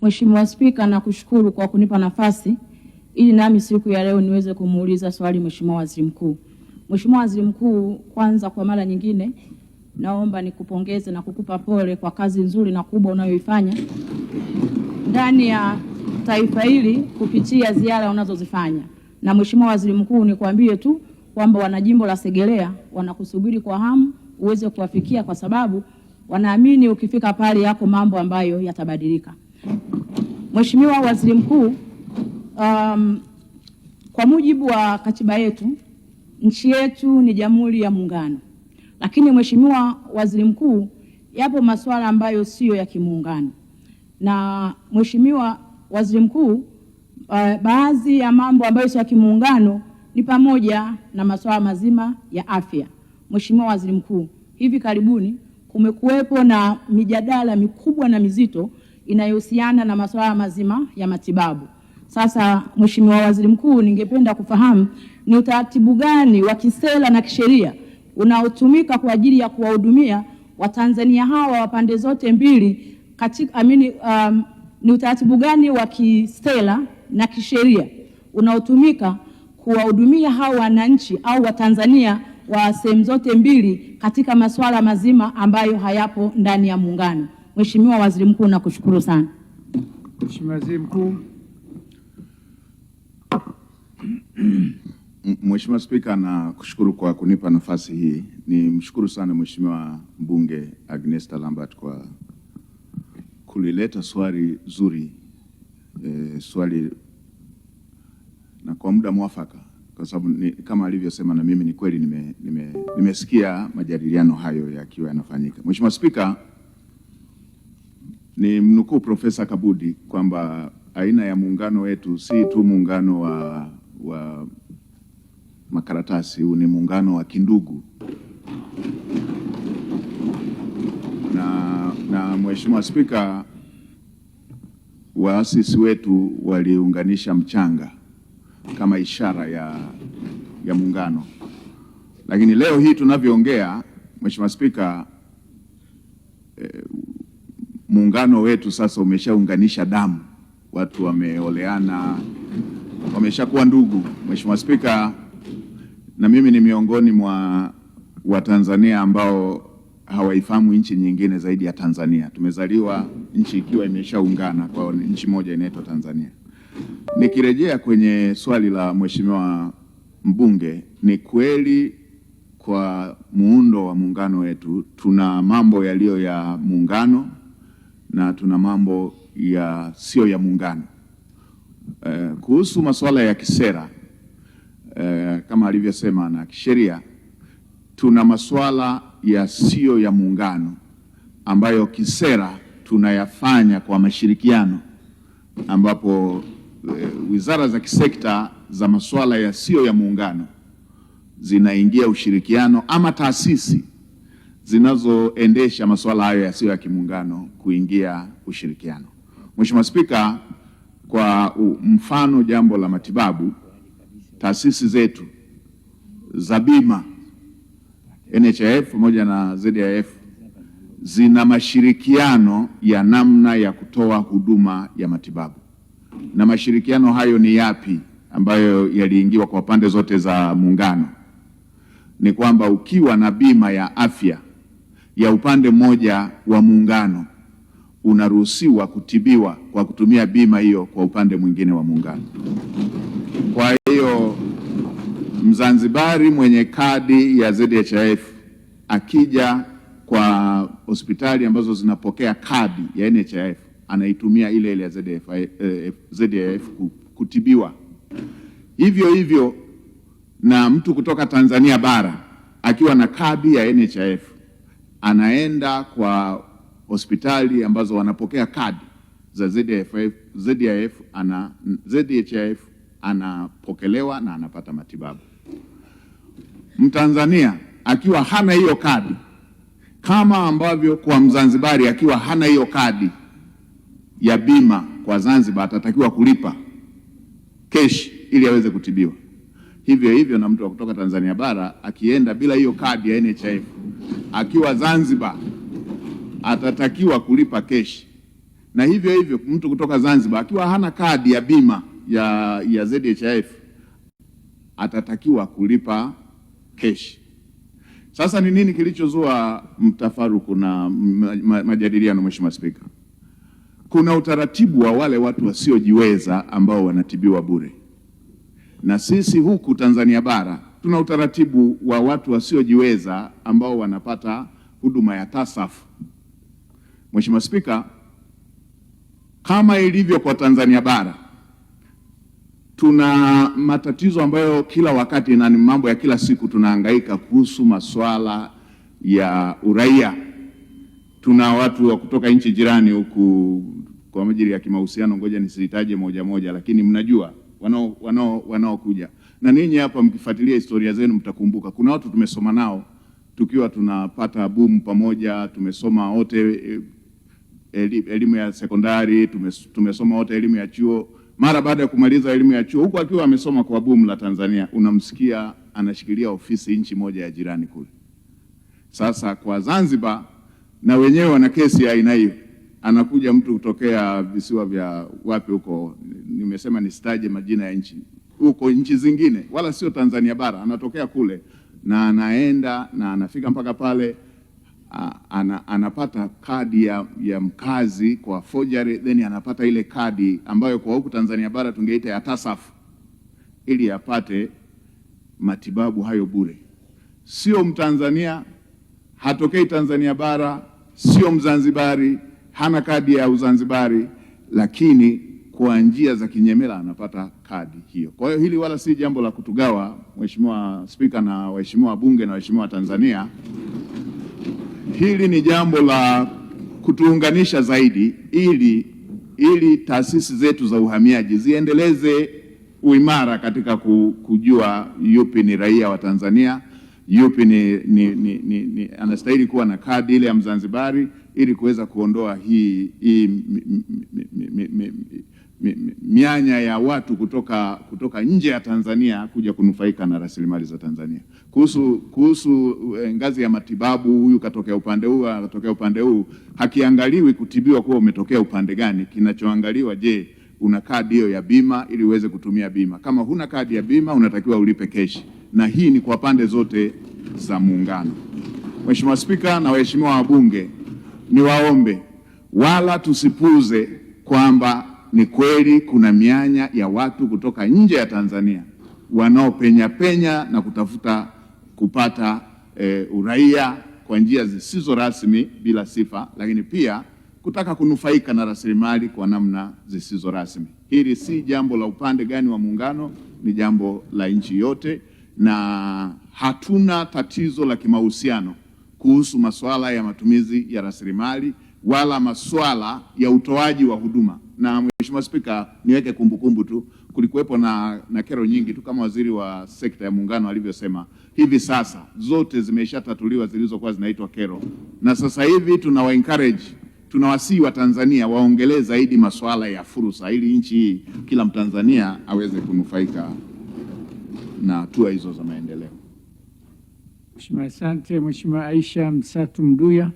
Mheshimiwa Spika, nakushukuru kwa kunipa nafasi ili nami siku ya leo niweze kumuuliza swali Mheshimiwa Waziri Mkuu. Mheshimiwa Waziri Mkuu, kwanza kwa mara nyingine naomba nikupongeze na kukupa pole kwa kazi nzuri na kubwa unayoifanya ndani ya taifa hili kupitia ziara unazozifanya. Na Mheshimiwa Waziri Mkuu, nikwambie tu kwamba wanajimbo la Segerea wanakusubiri kwa hamu uweze kuwafikia, kwa sababu wanaamini ukifika pale yako mambo ambayo yatabadilika. Mheshimiwa Waziri Mkuu, kwa mujibu wa katiba yetu, nchi yetu ni Jamhuri ya Muungano. Lakini Mheshimiwa Waziri Mkuu, yapo masuala ambayo sio ya kimuungano. Na Mheshimiwa Waziri Mkuu, baadhi ya mambo ambayo sio ya kimuungano ni pamoja na masuala mazima ya afya. Mheshimiwa Waziri Mkuu, hivi karibuni kumekuwepo na mijadala mikubwa na mizito inayohusiana na masuala mazima ya matibabu. Sasa Mheshimiwa Waziri Mkuu, ningependa kufahamu ni utaratibu gani wa kisera na kisheria unaotumika kwa ajili ya kuwahudumia Watanzania hawa wa pande zote mbili katika ni utaratibu gani wa kisera na kisheria unaotumika kuwahudumia hawa wananchi au Watanzania wa sehemu zote mbili katika masuala mazima ambayo hayapo ndani ya muungano. Mheshimiwa Waziri Mkuu, nakushukuru sana. Mheshimiwa Waziri Mkuu. Mheshimiwa Spika, nakushukuru kwa kunipa nafasi hii. Nimshukuru sana Mheshimiwa Mbunge Agnesta Lambert kwa kulileta swali zuri, swali na kwa muda mwafaka, kwa sababu kama alivyosema na mimi ni kweli nimesikia majadiliano hayo yakiwa yanafanyika. Mheshimiwa Spika, ni mnukuu Profesa Kabudi kwamba aina ya muungano wetu si tu muungano wa makaratasi, huu ni muungano wa kindugu. Na Mheshimiwa Spika, waasisi wetu waliunganisha mchanga kama ishara ya muungano. Lakini leo hii tunavyoongea, Mheshimiwa Spika, muungano wetu sasa umeshaunganisha damu. Watu wameoleana, wameshakuwa ndugu. Mheshimiwa Spika, na mimi ni miongoni mwa Watanzania ambao hawaifahamu nchi nyingine zaidi ya Tanzania. Tumezaliwa nchi ikiwa imeshaungana kwa nchi moja inaitwa Tanzania. Nikirejea kwenye swali la Mheshimiwa mbunge, ni kweli kwa muundo wa muungano wetu tuna mambo yaliyo ya muungano na tuna mambo ya sio ya muungano. Kuhusu masuala ya kisera, kama alivyosema, na kisheria, tuna masuala ya sio ya muungano ambayo kisera tunayafanya kwa mashirikiano, ambapo wizara za kisekta za masuala ya sio ya muungano zinaingia ushirikiano, ama taasisi zinazoendesha masuala hayo yasiyo ya kimuungano kuingia ushirikiano. Mheshimiwa Spika, kwa mfano jambo la matibabu, taasisi zetu za bima NHIF pamoja na ZIF zina mashirikiano ya namna ya kutoa huduma ya matibabu. Na mashirikiano hayo ni yapi ambayo yaliingiwa kwa pande zote za muungano? Ni kwamba ukiwa na bima ya afya ya upande mmoja wa muungano, unaruhusiwa kutibiwa kwa kutumia bima hiyo kwa upande mwingine wa muungano. Kwa hiyo Mzanzibari mwenye kadi ya ZHIF akija kwa hospitali ambazo zinapokea kadi ya NHIF, anaitumia ile ile ya ZHIF kutibiwa. Hivyo hivyo na mtu kutoka Tanzania bara akiwa na kadi ya NHIF anaenda kwa hospitali ambazo wanapokea kadi za ZHIF anapokelewa na anapata matibabu. Mtanzania akiwa hana hiyo kadi, kama ambavyo kwa Mzanzibari akiwa hana hiyo kadi ya bima kwa Zanzibar atatakiwa kulipa kesh ili aweze kutibiwa. Hivyo hivyo na mtu wa kutoka Tanzania bara akienda bila hiyo kadi ya NHIF akiwa Zanzibar atatakiwa kulipa kesh na hivyo hivyo mtu kutoka Zanzibar akiwa hana kadi ya bima ya ZHIF atatakiwa kulipa keshi. Sasa ni nini kilichozua mtafaruku na majadiliano, Mheshimiwa Spika? Kuna utaratibu wa wale watu wasiojiweza ambao wanatibiwa bure, na sisi huku Tanzania bara tuna utaratibu wa watu wasiojiweza ambao wanapata huduma ya TASAF. Mheshimiwa Spika, kama ilivyo kwa Tanzania bara, tuna matatizo ambayo kila wakati na ni mambo ya kila siku tunahangaika kuhusu masuala ya uraia. Tuna watu wa kutoka nchi jirani huku kwa ajili ya kimahusiano, ngoja nisitaje moja moja, lakini mnajua wanaokuja. Na ninyi hapa mkifuatilia historia zenu mtakumbuka kuna watu tumesoma nao tukiwa tunapata boom pamoja, tumesoma wote elimu ya sekondari, tumesoma wote elimu ya chuo. Mara baada ya kumaliza elimu ya chuo, huko akiwa amesoma kwa boom la Tanzania, unamsikia anashikilia ofisi nchi moja ya jirani kule. Sasa kwa Zanzibar na wenyewe wana kesi ya aina hiyo. Anakuja mtu kutokea visiwa vya wapi huko, nimesema nisitaje majina ya nchi, huko nchi zingine wala sio Tanzania bara, anatokea kule na anaenda na anafika mpaka pale, anapata kadi ya mkazi kwa forgery, then anapata ile kadi ambayo kwa huku Tanzania bara tungeita ya TASAF, ili apate matibabu hayo bure. Sio Mtanzania, hatokei Tanzania bara, sio Mzanzibari, hana kadi ya Uzanzibari, lakini kwa njia za kinyemela anapata kadi hiyo. Kwa hiyo hili wala si jambo la kutugawa, Mheshimiwa Spika na waheshimiwa wabunge na waheshimiwa Tanzania. Hili ni jambo la kutuunganisha zaidi ili taasisi zetu za uhamiaji ziendeleze uimara katika kujua yupi ni raia wa Tanzania, yupi anastahili kuwa na kadi ile ya Mzanzibari, ili kuweza kuondoa hii mianya ya watu kutoka nje ya Tanzania kuja kunufaika na rasilimali za Tanzania. Kuhusu ngazi ya matibabu, huyu katokea upande huu, katokea upande huu, hakiangaliwi kutibiwa kwa umetokea upande gani. Kinachoangaliwa, je, una kadi hiyo ya bima ili uweze kutumia bima. Kama huna kadi ya bima unatakiwa ulipe keshi, na hii ni kwa pande zote za muungano. Mheshimiwa Spika na waheshimiwa wabunge, niwaombe wala tusipuuze kwamba ni kweli kuna mianya ya watu kutoka nje ya Tanzania wanaopenya na kutafuta kupata uraia kwa njia zisizo rasmi bila sifa, lakini pia kutaka kunufaika na rasilimali kwa namna zisizo rasmi. Hili si jambo la upande gani wa muungano, ni jambo la nchi yote, na hatuna tatizo la kimahusiano kuhusu masuala ya matumizi ya rasilimali wala masuala ya utoaji wa huduma. Na Mheshimiwa Spika, niweke kumbukumbu tu, kulikuwepo na kero nyingi tu kama waziri wa sekta ya muungano alivyosema. Hivi sasa zote zimeshatatuliwa zilizokuwa zinaitwa kero, na sasa hivi tunawasihi wa Tanzania waongelee zaidi masuala ya fursa, ili nchi hii kila Mtanzania aweze kunufaika na hatua hizo za maendeleo. Mheshimiwa, asante. Mheshimiwa Aisha Msatu Mduya.